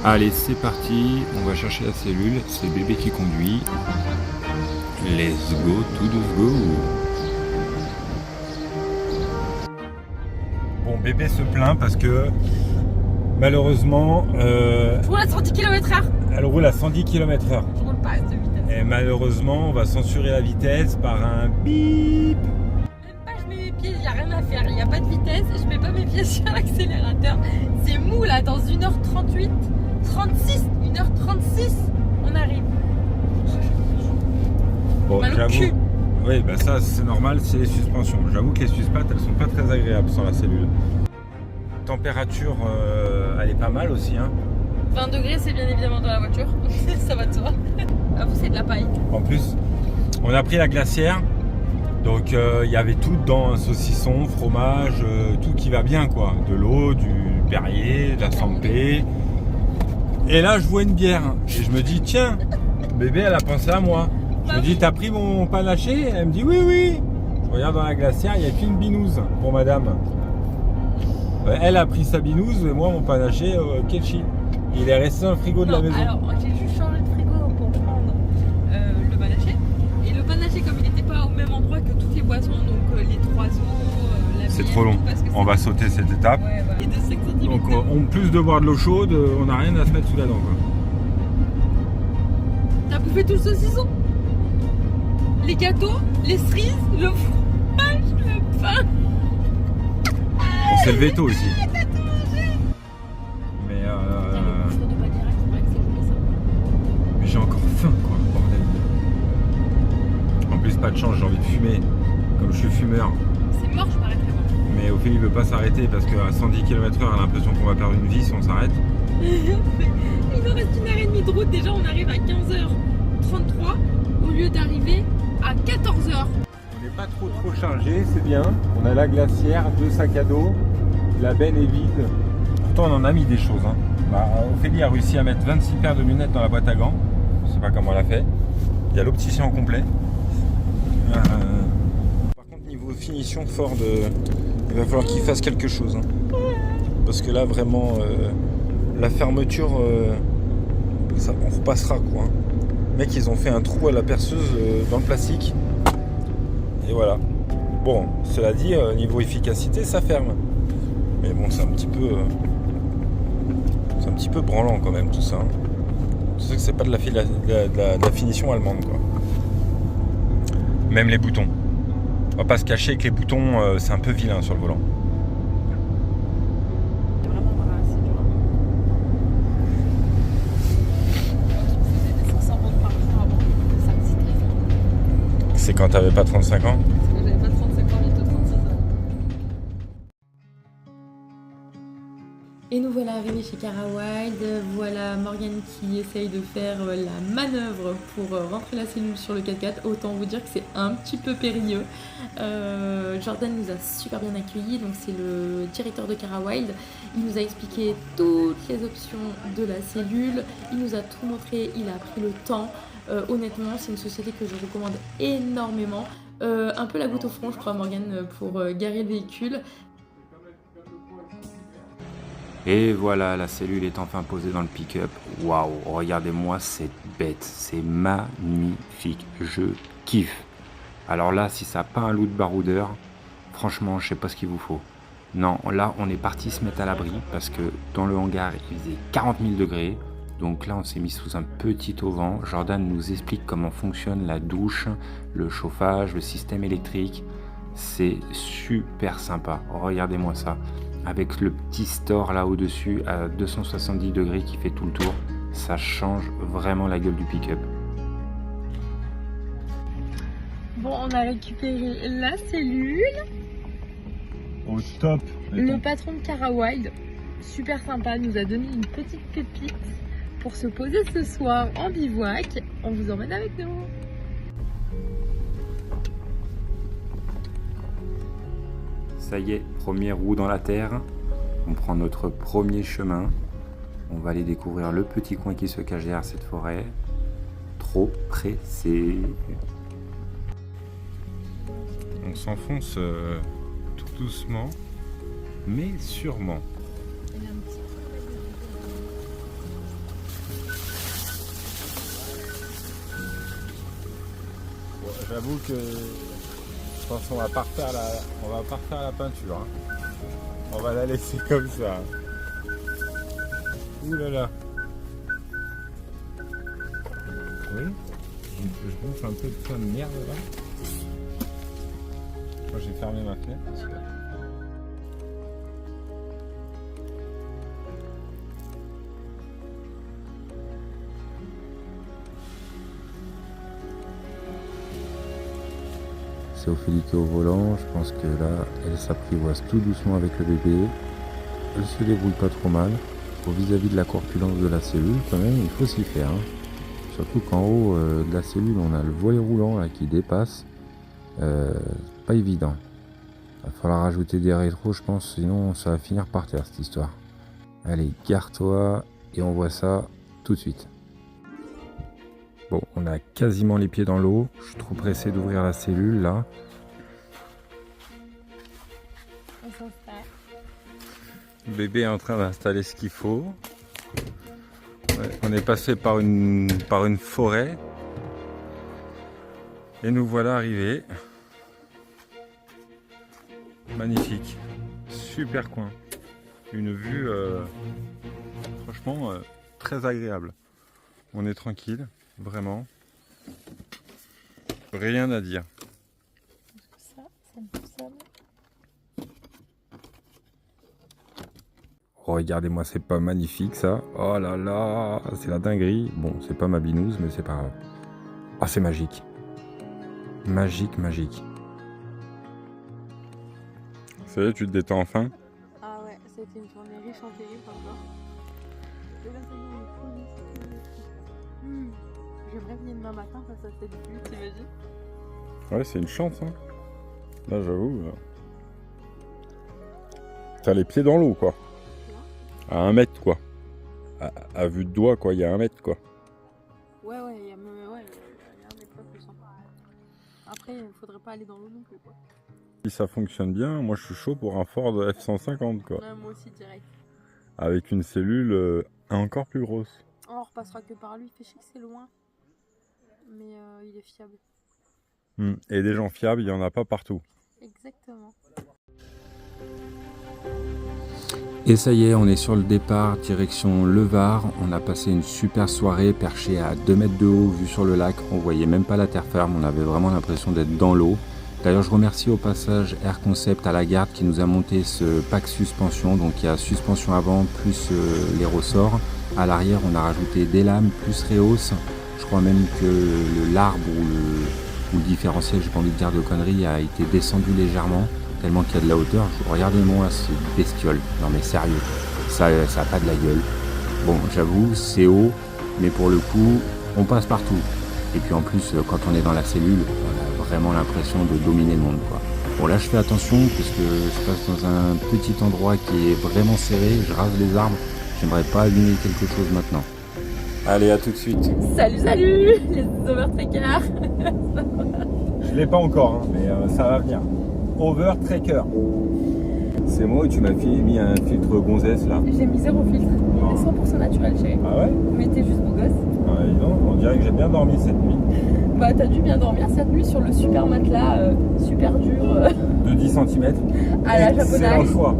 Allez, c'est parti, on va chercher la cellule, c'est bébé qui conduit. Let's go, to the go. Bon, bébé se plaint parce que malheureusement, Je roule à 110 km/h. elle roule à 110 km/h. Je roule pas à cette vitesse. Et malheureusement, on va censurer la vitesse par un bip. Même pas, je mets mes pieds, il n'y a rien à faire. Il n'y a pas de vitesse, je mets pas mes pieds sur l'accélérateur. C'est mou là, dans 1h38, 36, 1h36, on arrive. Bon, Mal au j'avoue. cul. Oui, bah ça c'est normal, c'est les suspensions. J'avoue que les suspattes, elles sont pas très agréables sans la cellule. Température, elle est pas mal aussi, hein. 20 degrés, c'est bien évidemment dans la voiture. Ça va de soi. À vous, c'est de la paille. En plus, on a pris la glacière, donc il y avait tout dedans, un saucisson, fromage, tout qui va bien quoi. De l'eau, du Perrier, de la Sampé. Et là, je vois une bière et je me dis tiens, bébé, elle a pensé à moi. Je me dis t'as pris mon panaché? Elle me dit oui oui. Je regarde dans la glacière, il n'y a qu'une binouse pour madame. Elle a pris sa binouse et moi mon panaché, Ketchi. Il est resté dans le frigo de la maison. Alors, j'ai juste changé de frigo pour prendre le panaché. Et le panaché, comme il n'était pas au même endroit que toutes les boissons, donc les 3 eaux, la C'est bière, trop long. tout, parce que On va sauter cette étape. Ouais, voilà. Et de 5 cm. Donc en plus de boire de l'eau chaude, on n'a rien à se mettre sous la dent quoi. T'as bouffé tout le saucisson, les gâteaux, les cerises, le fromage, le pain. On s'est levé tôt aussi. Mais j'ai encore faim quoi, bordel. En plus pas de chance, j'ai envie de fumer, comme je suis fumeur. C'est mort, je m'arrêterai pas. Mais Ophélie veut pas s'arrêter parce qu'à 110 km/h, elle a l'impression qu'on va perdre une vie si on s'arrête. Il nous reste 1h30 de route, déjà on arrive à 15h33 au lieu d'arriver à 14h. On n'est pas trop chargé, c'est bien. On a la glacière, 2 sacs à dos, la benne est vide. Pourtant on en a mis des choses. Hein. Bah, Ophélie a réussi à mettre 26 paires de lunettes dans la boîte à gants. Je sais pas comment elle a fait. Il y a l'opticien en complet. Par contre niveau finition Ford, il va falloir qu'il fasse quelque chose. Hein. Parce que là vraiment la fermeture, ça, on repassera quoi. Hein. Mec, ils ont fait un trou à la perceuse dans le plastique. Et voilà. Bon, cela dit, niveau efficacité, ça ferme. Mais bon, c'est un petit peu branlant quand même tout ça. Hein. Tu sais que c'est pas de la finition allemande quoi. Même les boutons. On va pas se cacher que les boutons, c'est un peu vilain sur le volant. C'est vraiment assez dur. C'était 500 bornes par jour avant, ça me citait. C'est quand t'avais pas 35 ans. Parce que j'avais pas 35 ans, bientôt 36 ans. Et nous voilà arrivés chez Cara Wild. Voilà Morgane qui essaye de faire la manœuvre pour rentrer la cellule sur le 4x4. Autant vous dire que c'est un petit peu périlleux. Jordan nous a super bien accueillis, donc c'est le directeur de Cara Wild. Il nous a expliqué toutes les options de la cellule. Il nous a tout montré, il a pris le temps. Honnêtement, c'est une société que je recommande énormément. Un peu la goutte au front, je crois, Morgane, pour garer le véhicule. Et voilà, la cellule est enfin posée dans le pick-up. Waouh, regardez-moi cette bête, c'est magnifique, je kiffe. Alors là, si ça n'a pas un loup de baroudeur, franchement, je sais pas ce qu'il vous faut. Non, là, on est parti se mettre à l'abri parce que dans le hangar, il faisait 40 000 degrés. Donc là, on s'est mis sous un petit auvent. Jordan nous explique comment fonctionne la douche, le chauffage, le système électrique. C'est super sympa, regardez-moi ça. Avec le petit store là au-dessus à 270 degrés qui fait tout le tour, ça change vraiment la gueule du pick-up. Bon, on a récupéré la cellule. Au top. Le patron de Cara Wild, super sympa, nous a donné une petite pépite pour se poser ce soir en bivouac. On vous emmène avec nous. Ça y est, première roue dans la terre. On prend notre premier chemin. On va aller découvrir le petit coin qui se cache derrière cette forêt. Trop pressé. On s'enfonce tout doucement, mais sûrement. J'avoue que je pense qu'on va pas refaire la peinture. Hein. On va la laisser comme ça. Ouh là là. Oui, je bouffe un peu de plein de merde là. Moi j'ai fermé ma fenêtre parce que... C'est Ophélie qui est au volant, je pense que là, elle s'apprivoise tout doucement avec le bébé. Elle se débrouille pas trop mal. Vis-à-vis de la corpulence de la cellule, quand même, il faut s'y faire. Hein. Surtout qu'en haut de la cellule, on a le volet roulant là, qui dépasse. Pas évident. Il va falloir rajouter des rétros, je pense, sinon ça va finir par terre cette histoire. Allez, gare-toi et on voit ça tout de suite. Bon, on a quasiment les pieds dans l'eau. Je suis trop pressé d'ouvrir la cellule là. Le bébé est en train d'installer ce qu'il faut. Ouais, on est passé par une forêt. Et nous voilà arrivés. Magnifique. Super coin. Une vue franchement très agréable. On est tranquille. Vraiment. Rien à dire. Oh, regardez-moi, c'est pas magnifique ça. Oh là là, c'est la dinguerie. Bon, c'est pas ma binouse, mais c'est pas grave. Ah, c'est magique. Magique, magique. Ça y est, tu te détends enfin? Ah ouais, c'était une journée riche en terrible encore. J'aimerais venir demain matin face à cette vue, t'imagines? Ouais, c'est une chance, hein. Là, j'avoue. T'as les pieds dans l'eau, quoi. À 1 mètre, quoi. À vue de doigt, quoi. Il y a 1 mètre, quoi. Ouais, il y a 1 mètre, pas plus. Après, il faudrait pas aller dans l'eau non plus, quoi. Si ça fonctionne bien, moi, je suis chaud pour un Ford F-150, quoi. Ouais, moi aussi, direct. Avec une cellule encore plus grosse. Oh, on repassera que par lui. Il fait chier que c'est loin. Mais il est fiable. Et des gens fiables, il n'y en a pas partout. Exactement. Et ça y est, on est sur le départ, direction Le Var. On a passé une super soirée perché à 2 mètres de haut, vue sur le lac. On voyait même pas la terre ferme, on avait vraiment l'impression d'être dans l'eau. D'ailleurs, je remercie au passage Air Concept à la garde qui nous a monté ce pack suspension. Donc il y a suspension avant plus les ressorts. À l'arrière, on a rajouté des lames plus réhausse. Je crois même que l'arbre ou le différentiel, j'ai pas envie de dire de conneries, a été descendu légèrement, tellement qu'il y a de la hauteur. Regardez-moi cette bestiole. Non mais sérieux, ça a pas de la gueule. Bon, j'avoue, c'est haut, mais pour le coup, on passe partout. Et puis en plus, quand on est dans la cellule, on a vraiment l'impression de dominer le monde, quoi. Bon, là, je fais attention, parce que je passe dans un petit endroit qui est vraiment serré, je rase les arbres. J'aimerais pas abîmer quelque chose maintenant. Allez, à tout de suite. Salut, les overtrekkers. Je l'ai pas encore, hein, mais ça va venir. Overtrekker. C'est moi où tu m'as mis un filtre gonzesse là. J'ai mis 0 filtre. Il est 100% naturel, chérie. Ah ouais? Mais t'es juste beau gosse. Ah, non, on dirait que j'ai bien dormi cette nuit. Bah, t'as dû bien dormir cette nuit sur le super matelas, super dur. De 10 cm. À la japonaise. C'est le choix.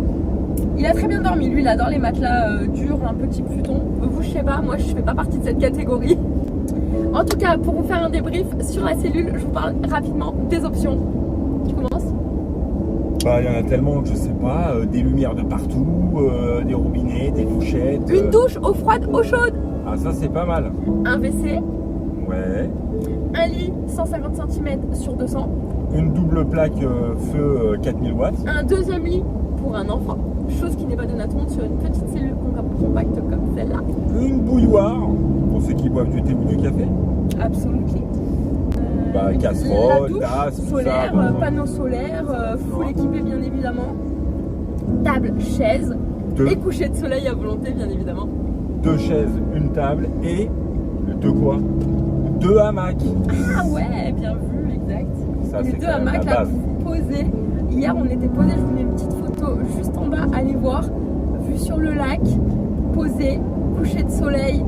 Il a très bien dormi, lui il adore les matelas durs, un petit futon. Vous je sais pas, moi je fais pas partie de cette catégorie. En tout cas, pour vous faire un débrief sur la cellule, je vous parle rapidement des options. Tu commences? Bah, il y en a tellement que je sais pas, des lumières de partout, des robinets, des douchettes. Une douche, eau froide, eau chaude. Ah, ça c'est pas mal. Un WC. Ouais. Un lit 150 cm sur 200. Une double plaque feu 4000 watts. Un deuxième lit pour un enfant. Chose qui n'est pas donnée à tout le monde sur une petite cellule compacte comme celle-là. Une bouilloire pour ceux qui boivent du thé ou du café. Absolument. Bah, casserole, tasse, solaire, tout ça, panneau solaire, full équipé bien évidemment. Table, chaise et coucher de soleil à volonté bien évidemment. 2 chaises, une table et 2 quoi? 2 hamacs. Ah ouais, bien vu, exact. Ça, les 2 hamacs là posés. Hier on était posés, je vous mets une petite photo juste en bas, allez voir. Vue sur le lac, posé, coucher de soleil.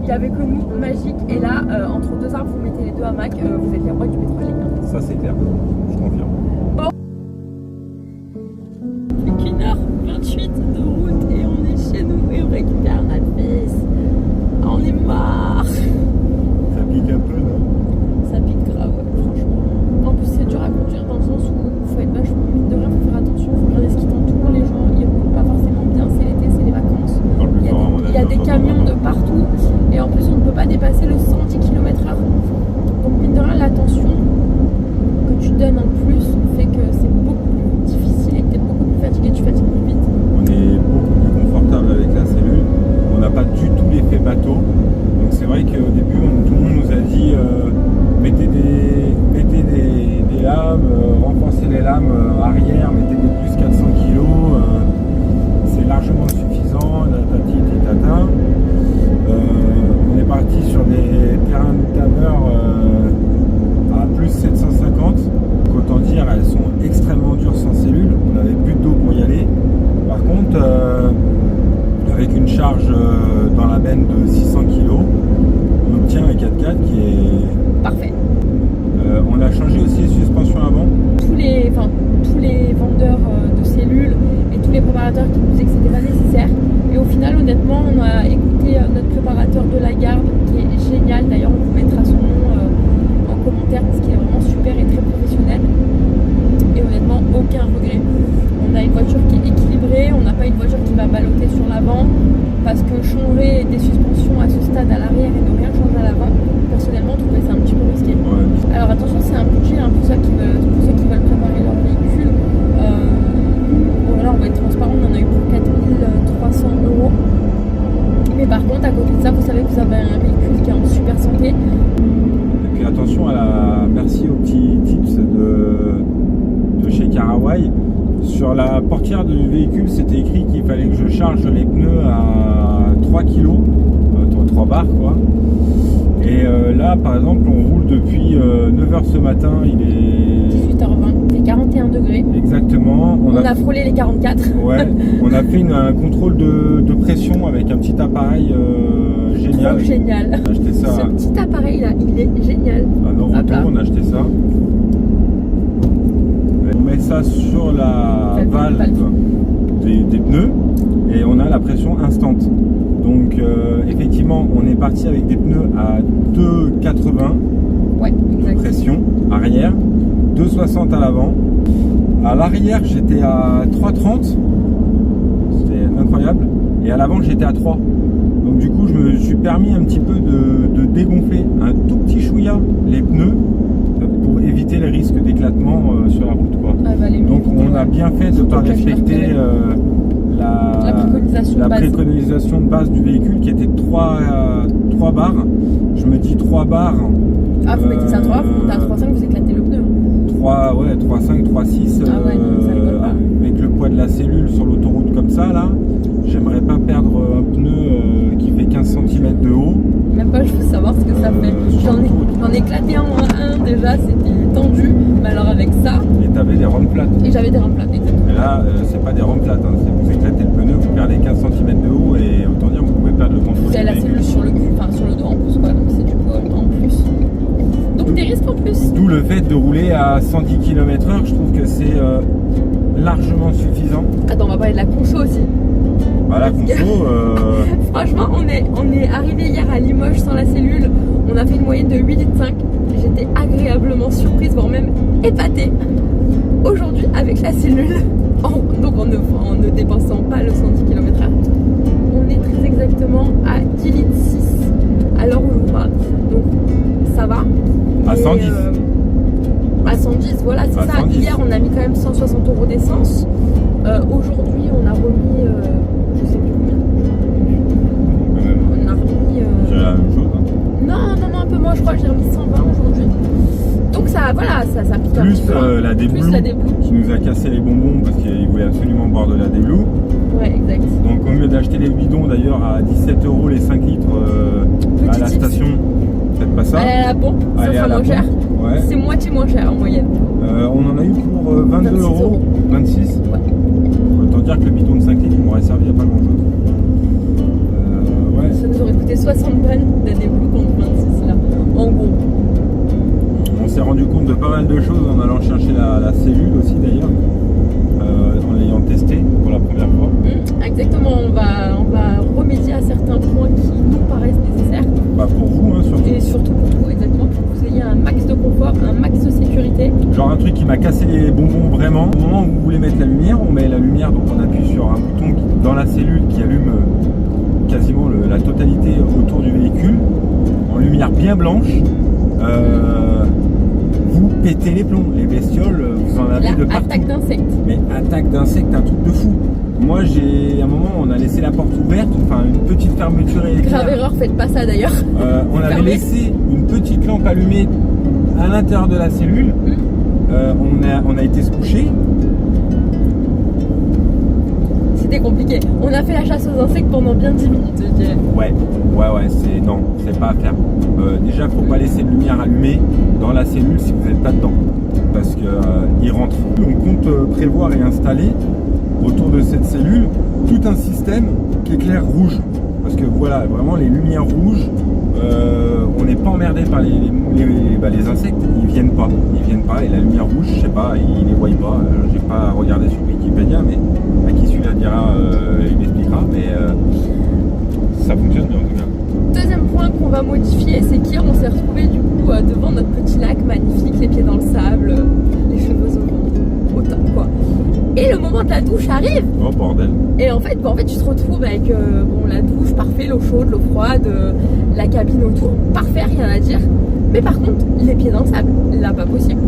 il n'y avait que nous, magique. Et là, entre deux arbres, vous mettez les deux hamacs, vous êtes les rois du pétrole, les gars. Ça c'est clair, je confirme. Plus qu'1h28 de route et on est chez nous et on récupère notre fils. Ah, on est marre. Ça pique un peu, non? Ça pique grave, ouais, franchement. En plus, c'est dur à conduire dans le sens où il faut être vachement, mine de rien, il faut faire attention, il faut regarder ce qui t'entoure. Les gens, ils roulent pas forcément bien, c'est l'été, c'est les vacances. Il y a des camions de partout et en plus, on ne peut pas dépasser le 110 km/h. Donc, mine de rien, l'attention que tu donnes en plus fait que c'est beaucoup plus difficile et que tu es beaucoup plus fatigué, tu fatigues plus vite. On est beaucoup plus confortable avec la cellule. On n'a pas du tout l'effet bateau. Donc c'est vrai qu'au début, tout le monde nous a dit mettez des lames, renforcez les lames arrière, mettez des plus 400 kg. C'est largement suffisant, tatati tata. On est parti sur des terrains de tanneur à plus 750. Autant dire, elles sont extrêmement dures sans cellule. On n'avait plus d'eau pour y aller. Par contre, avec une charge dans la benne de 600 kg, on obtient un 4x4 qui est Parfait. On a changé aussi les suspensions avant. Tous les vendeurs de cellules et tous les préparateurs qui nous disaient que c'était pas nécessaire. Et au final, honnêtement, on a écouté notre préparateur de la garde qui est génial. D'ailleurs, on vous mettra son nom en commentaire parce qu'il est vraiment super et très professionnel. Et honnêtement, aucun regret. On a une voiture qui est équilibrée, on n'a pas une voiture qui va balloter sur l'avant parce que changer des suspensions à ce stade à l'arrière et ne rien changer à l'avant, personnellement, je trouvais ça un petit peu risqué. Ouais. Alors attention, c'est un budget pour ceux qui veulent préparer leur véhicule. Bon, là, on va être transparent, on en a eu pour 4 300 €. Mais par contre, à côté de ça, vous savez que vous avez un véhicule qui est en super santé. Et puis attention merci aux petits tips de chez Caraway. Sur la portière du véhicule, c'était écrit qu'il fallait que je charge les pneus à 3 kg, 3 barres quoi. Et là, par exemple, on roule depuis 9h ce matin, il est 18h20, il fait 41 degrés. Exactement. On a frôlé les 44. Ouais, on a fait un contrôle de pression avec un petit appareil génial. Trop génial. On a acheté ça. Ce petit appareil là, il est génial. À Naruto, on a acheté ça. On met ça sur la valve des pneus et on a la pression instant. Donc effectivement, on est parti avec des pneus à 2,80 de pression arrière, 2,60 à l'avant. À l'arrière, j'étais à 3,30. C'était incroyable. Et à l'avant, j'étais à 3. Donc du coup, je me suis permis un petit peu de dégonfler un tout petit chouïa les pneus pour éviter les risques d'éclatement sur la route, quoi. Donc on a bien fait de ne pas respecter la préconisation de base du véhicule qui était 3 barres. Je me dis 3 barres. Ah, vous mettez ça à 3, vous montez à 3,5, vous éclatez le pneu. 3,5, 3,6. Ah ouais, non, ça rigole pas. Avec le poids de la cellule sur l'autoroute comme ça, là, j'aimerais pas perdre un pneu qui fait 15 cm de haut. Même pas, je veux savoir ce que ça fait. J'en ai éclaté un déjà, c'était tendu, mais alors avec ça. Et t'avais des rampes plates. Et j'avais des rampes plates, exactement. Mais là, c'est pas des rampes plates, hein. Vous éclatez le pneu, vous perdez 15 cm de haut et autant dire, vous pouvez perdre le contrôle. Vous avez la cellule sur le cul, enfin sur le dos en plus, quoi, donc c'est du poids en plus. Donc des risques en plus. D'où le fait de rouler à 110 km/h, je trouve que c'est largement suffisant. Attends, on va parler de la conso aussi. Bah, la conso. Franchement, on est arrivé hier à Limoges sans la cellule. On a fait une moyenne de 8,5 litres. J'étais agréablement surprise, voire même épatée. Aujourd'hui, avec la cellule, donc en ne dépensant pas le 110 km/h, on est très exactement à 10,6 litres à l'heure où je vous parle. Donc ça va. À 110. À 110, voilà, c'est ça. 110. Hier, on a mis quand même 160 € d'essence. Aujourd'hui, on a remis, je sais plus combien. On a remis. C'est la même chose. Hein. Non, un peu moins, je crois que j'ai remis 120 aujourd'hui. Donc ça, voilà, ça pique un petit peu. La Déblue, Plus la Déblue qui nous a cassé les bonbons parce qu'il voulait absolument boire de la Déblue. Ouais, exact. Donc au lieu d'acheter les bidons d'ailleurs à 17 € les 5 litres à la station, faites pas ça. Allez à la pompe, ça sera moins cher. Ouais. C'est moitié moins cher en moyenne. On en a eu pour 22 26 €. 26. Ouais. Autant dire que le bidon de 5 litres il m'aurait servi à pas grand chose. Ouais. Ça nous aurait coûté coûté 60 balles d'année Blue contre 26 là, en gros. On s'est rendu compte de pas mal de choses en allant chercher la cellule aussi d'ailleurs, en l'ayant testé pour la première fois. Exactement, on va remédier à certains points qui nous paraissent nécessaires. Bah pour vous hein, surtout. Et surtout pour vous, exactement, pour que vous ayez un max de confort, un max de sécurité. Genre un truc qui m'a cassé les bonbons vraiment. Au moment où vous voulez mettre la lumière, on met la lumière, donc on appuie sur un bouton dans la cellule qui allume quasiment la totalité autour du véhicule, en lumière bien blanche. Vous pétez les plombs, les bestioles, vous en avez de partout. Attaque d'insectes. Mais attaque d'insectes, un truc de fou. Moi, à un moment, on a laissé la porte ouverte, enfin une petite fermeture électrique. Grave erreur, faites pas ça d'ailleurs. On avait laissé une petite lampe allumée à l'intérieur de la cellule. On a été se coucher. C'était compliqué. On a fait la chasse aux insectes pendant bien 10 minutes, je dirais. Ouais, c'est pas à faire. Déjà, faut pas laisser de lumière allumée dans la cellule si vous n'êtes pas dedans, parce que il rentre. On compte prévoir et installer autour de cette cellule tout un système qui éclaire rouge, parce que voilà, vraiment les lumières rouges, on n'est pas emmerdé par les insectes, ils viennent pas, et la lumière rouge, je sais pas, ils les voient pas. J'ai pas regardé sur Wikipédia, mais à qui celui-là dira, il m'expliquera, mais ça fonctionne bien en tout cas. Deuxième point qu'on va modifier, c'est qu'hier on s'est retrouvé du coup devant notre petit lac magnifique, les pieds dans le sable, les cheveux au top quoi. Et le moment de la douche arrive. Oh bordel. Et en fait, tu te retrouves avec la douche, parfait, l'eau chaude, l'eau froide, la cabine autour, parfait, rien à dire. Mais par contre, les pieds dans le sable, là pas possible.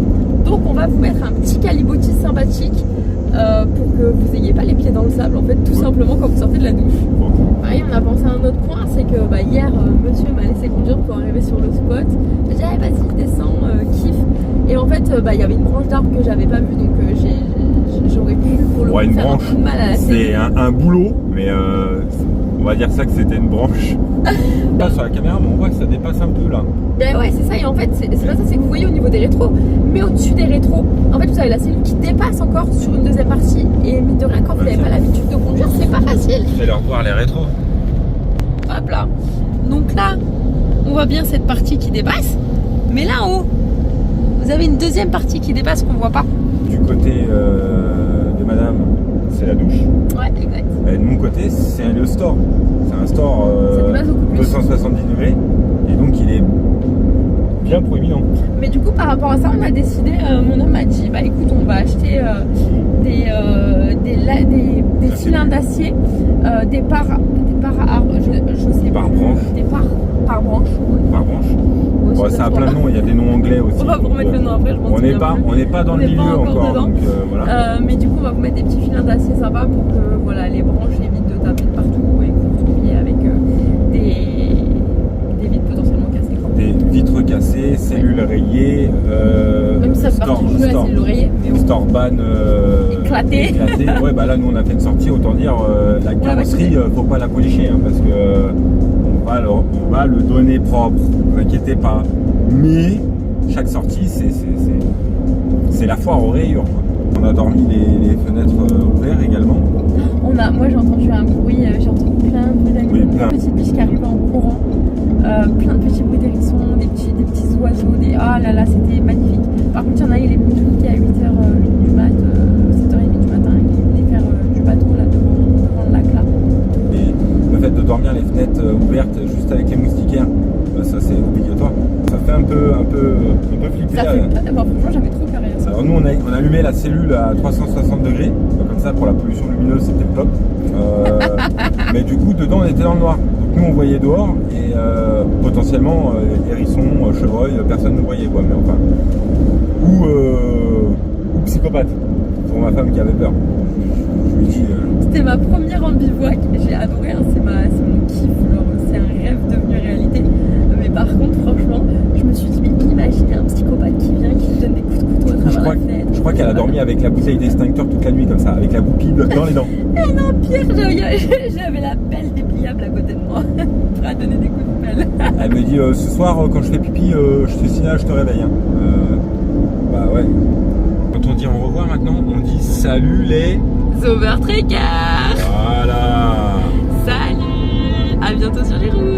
Donc on va vous mettre un petit calibotis sympathique pour que vous ayez pas les pieds dans le sable, en fait, tout simplement quand vous sortez de la douche. Bon. Pareil, on a pensé à un autre point, c'est que hier, monsieur m'a laissé conduire pour arriver sur le spot. J'ai dit, allez, vas-y, descends, kiffe. Et en fait, il y avait une branche d'arbre que j'avais pas vue, donc j'aurais pu pour le coup une faire branche, un peu de mal à la c'est cellule. un boulot, mais on va dire ça que c'était une branche. Là sur la caméra, mais on voit que ça dépasse un peu là. Ben ouais, c'est ça, et en fait, c'est pas ça, c'est que vous voyez au niveau des rétros, mais au-dessus des rétros, en fait, vous avez la cellule qui dépasse encore sur une deuxième partie, et mine de rien, quand vous n'avez pas l'habitude de conduire, c'est pas facile. Je vais leur voir les rétros. Hop là. Donc là, on voit bien cette partie qui dépasse, mais là en haut, vous avez une deuxième partie qui dépasse qu'on voit pas. Du côté de madame, c'est la douche. Ouais, exact. Et de mon côté, c'est le store. C'est un store Ça dépasse beaucoup plus. 270 degrés, et donc il est bien proéminent. Mais du coup, par rapport à ça, on a décidé, mon homme m'a dit, bah écoute, on va acheter des cylindres d'acier, des parts à arbre, je sais Par plus, branche. des parts par branche. Ouais. Par branche. Ouais, Bon, ça a plein de noms, il y a des noms anglais aussi. On va vous remettre le nom après, je pense. On n'est pas dans On le n'est pas milieu encore encore, dedans. donc voilà. Mais du coup, on va vous mettre des petits filins d'acier sympas pour que voilà, les branches évitent de taper de partout et que vous vous retrouviez avec des vitres potentiellement cassées. Quoi. Des vitres cassées, cellules rayées, Même si ça fait partie du jeu, c'est l'oreiller. store ban Éclaté. Ouais, bah là, nous on a fait une sortie, autant dire la carrosserie, faut pas la policher hein, parce que on va le donner propre, ne vous inquiétez pas. Mais chaque sortie, c'est la foire aux rayures. Quoi. On a dormi les fenêtres ouvertes également. Moi j'ai entendu un bruit, j'ai entendu plein de bruits d'animaux, Oui, plein. des petites biches qui arrivaient en courant, plein de petits bruits d'hérissons, des petits oiseaux, ah là là, c'était magnifique. Par contre, il y en a, il est venu tout à 8h du mat, 7h30 du matin, il venait faire du bateau là devant le lac là. Et le fait de dormir les fenêtres ouvertes juste avec les moustiquaires, ça c'est obligatoire. Ça fait un peu flipper. Ça fait franchement, j'avais trop peur. Alors nous on a allumé la cellule à 360 degrés, donc comme ça pour la pollution lumineuse c'était le top. Mais du coup dedans on était dans le noir. Donc nous on voyait dehors et potentiellement hérissons, chevreuils, personne ne voyait quoi. Mais enfin, ou psychopathe pour ma femme qui avait peur. Je lui dis. C'était ma première en bivouac, j'ai adoré, hein, c'est mon kiff, genre, c'est un rêve devenu réalité. Mais par contre, franchement, je me suis dit, mais imaginez un psychopathe qui vient, qui te donne des coups de couteau à travers la fenêtre. Je crois qu'elle a dormi avec la bouteille d'extincteur toute la nuit comme ça, avec la goupille dans les dents. Et non, pire, j'avais la pelle dépliable à côté de moi, prêt à donner des coups de pelle. Elle me dit, ce soir, quand je fais pipi, je te signale, je te réveille. Hein. Bah ouais. Quand on dit au revoir maintenant, on dit salut les... Overtrekkers. Voilà. Salut. À bientôt sur les routes.